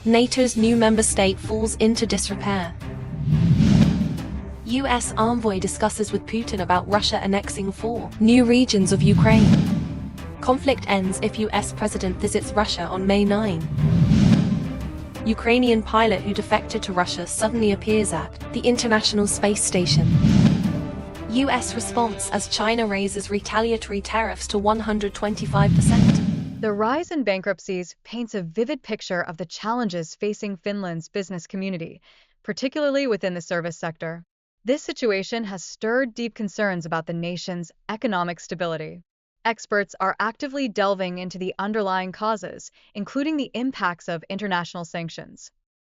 NATO's new member state falls into disrepair. US envoy discusses with Putin about Russia annexing 4 new regions of Ukraine. Conflict ends if US president visits Russia on May 9. Ukrainian pilot who defected to Russia suddenly appears at the International Space Station. US response as China raises retaliatory tariffs to 125%. The rise in bankruptcies paints a vivid picture of the challenges facing Finland's business community, particularly within the service sector. This situation has stirred deep concerns about the nation's economic stability. Experts are actively delving into the underlying causes, including the impacts of international sanctions.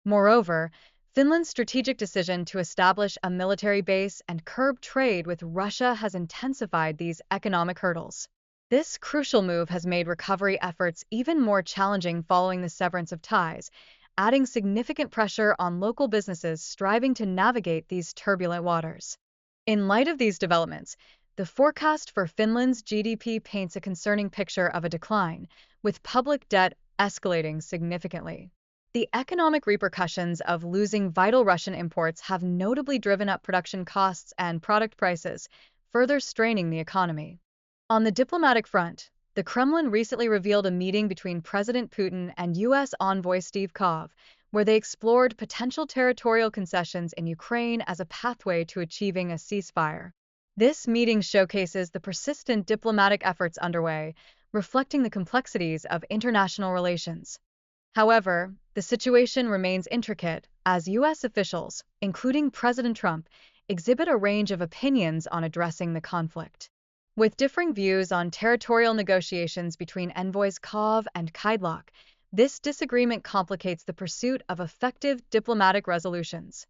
Moreover, Finland's strategic decision to establish a military base and curb trade with Russia has intensified these economic hurdles. This crucial move has made recovery efforts even more challenging following the severance of ties, adding significant pressure on local businesses striving to navigate these turbulent waters. In light of these developments, the forecast for Finland's GDP paints a concerning picture of a decline, with public debt escalating significantly. The economic repercussions of losing vital Russian imports have notably driven up production costs and product prices, further straining the economy. On the diplomatic front, the Kremlin recently revealed a meeting between President Putin and U.S. envoy Steve Kov, where they explored potential territorial concessions in Ukraine as a pathway to achieving a ceasefire. This meeting showcases the persistent diplomatic efforts underway, reflecting the complexities of international relations. However, the situation remains intricate as U.S. officials, including President Trump, exhibit a range of opinions on addressing the conflict. With differing views on territorial negotiations between envoys Kov and Kydlok, this disagreement complicates the pursuit of effective diplomatic resolutions.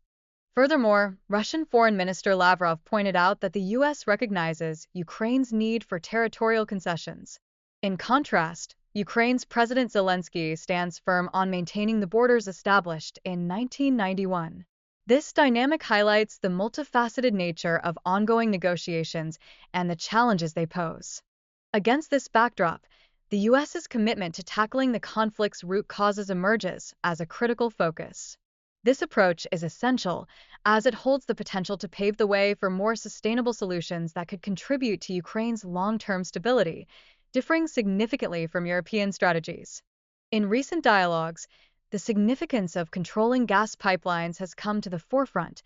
Furthermore, Russian Foreign Minister Lavrov pointed out that the U.S. recognizes Ukraine's need for territorial concessions. In contrast, Ukraine's President Zelensky stands firm on maintaining the borders established in 1991. This dynamic highlights the multifaceted nature of ongoing negotiations and the challenges they pose. Against this backdrop, the U.S.'s commitment to tackling the conflict's root causes emerges as a critical focus. This approach is essential as it holds the potential to pave the way for more sustainable solutions that could contribute to Ukraine's long-term stability, differing significantly from European strategies. In recent dialogues, the significance of controlling gas pipelines has come to the forefront,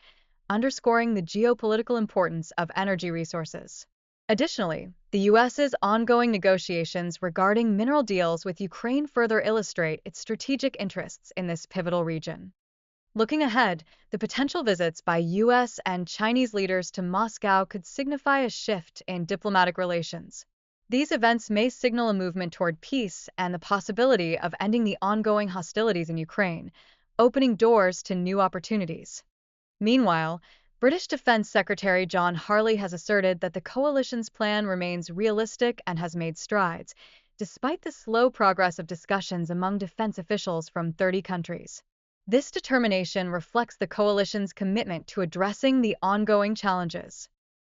underscoring the geopolitical importance of energy resources. Additionally, the U.S.'s ongoing negotiations regarding mineral deals with Ukraine further illustrate its strategic interests in this pivotal region. Looking ahead, the potential visits by U.S. and Chinese leaders to Moscow could signify a shift in diplomatic relations. These events may signal a movement toward peace and the possibility of ending the ongoing hostilities in Ukraine, opening doors to new opportunities. Meanwhile, British Defense Secretary John Harley has asserted that the coalition's plan remains realistic and has made strides, despite the slow progress of discussions among defense officials from 30 countries. This determination reflects the coalition's commitment to addressing the ongoing challenges.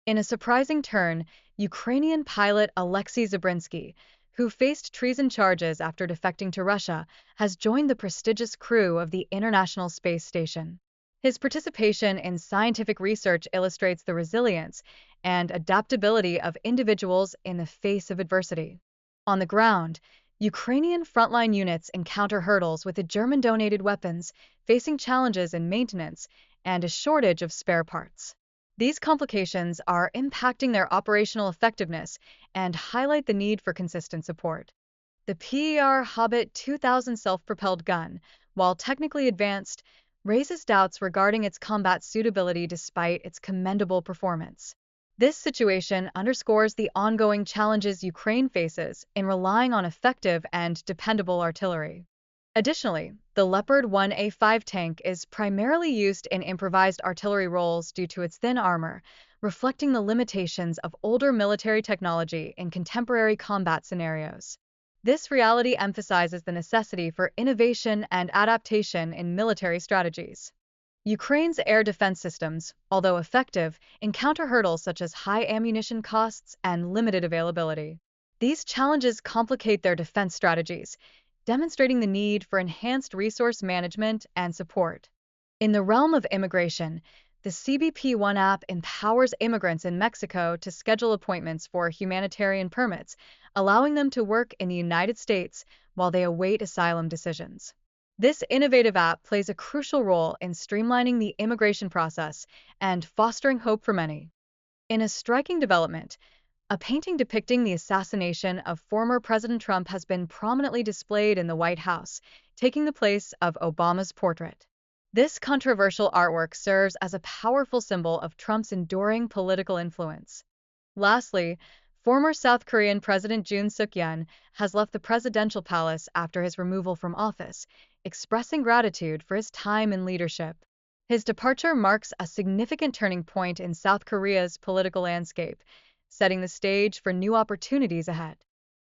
In a surprising turn, Ukrainian pilot Alexei Zabrinsky, who faced treason charges after defecting to Russia, has joined the prestigious crew of the International Space Station. His participation in scientific research illustrates the resilience and adaptability of individuals in the face of adversity. On the ground, Ukrainian frontline units encounter hurdles with the German-donated weapons, facing challenges in maintenance and a shortage of spare parts. These complications are impacting their operational effectiveness and highlight the need for consistent support. The PER Hobbit 2000 self-propelled gun, while technically advanced, raises doubts regarding its combat suitability despite its commendable performance. This situation underscores the ongoing challenges Ukraine faces in relying on effective and dependable artillery. Additionally, the Leopard 1A5 tank is primarily used in improvised artillery roles due to its thin armor, reflecting the limitations of older military technology in contemporary combat scenarios. This reality emphasizes the necessity for innovation and adaptation in military strategies. Ukraine's air defense systems, although effective, encounter hurdles such as high ammunition costs and limited availability. These challenges complicate their defense strategies, demonstrating the need for enhanced resource management and support. In the realm of immigration, the CBP One app empowers immigrants in Mexico to schedule appointments for humanitarian permits, allowing them to work in the United States while they await asylum decisions. This innovative app plays a crucial role in streamlining the immigration process and fostering hope for many. In a striking development, a painting depicting the assassination of former President Trump has been prominently displayed in the White House, taking the place of Obama's portrait. This controversial artwork serves as a powerful symbol of Trump's enduring political influence. Lastly, former South Korean President Yoon Suk-yeol has left the presidential palace after his removal from office, expressing gratitude for his time in leadership. His departure marks a significant turning point in South Korea's political landscape, setting the stage for new opportunities ahead.